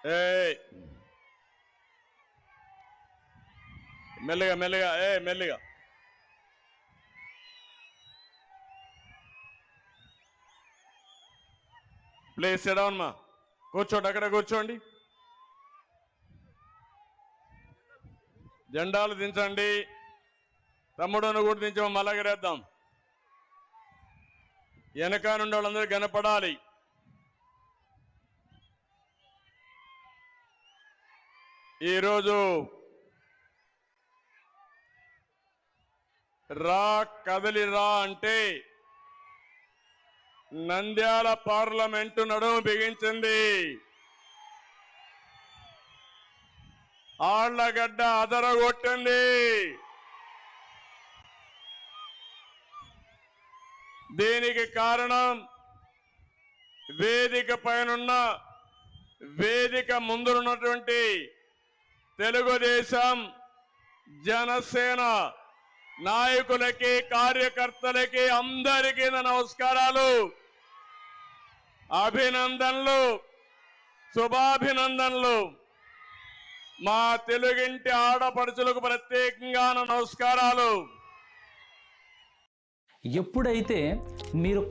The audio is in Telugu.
ఏ మెల్లగా మెల్లగా మెల్లగా ప్లీజ్ సిట్ డౌన్ మా కూర్చోండి, అక్కడ కూర్చోండి. జెండాలు దించండి. తమ్ముడును కూడా దించమని మళ్ళగరేద్దాం. వెనక నుండి వాళ్ళందరూ కనపడాలి. ఈరోజు రా కదలి రా అంటే నంద్యాల పార్లమెంటు నడుము బిగించింది. ఆళ్లగడ్డ అదరగొట్టింది. దీనికి కారణం వేదిక పైనున్న వేదిక ముందున్నటువంటి తెలుగుదేశం జనసేన నాయకులకి కార్యకర్తలకి అందరికీ నా నమస్కారాలు, అభినందనలు, శుభాభినందనలు. మా తెలుగింటి ఆడపడుచులకు ప్రత్యేకంగా నా నమస్కారాలు. ఎప్పుడైతే మీరు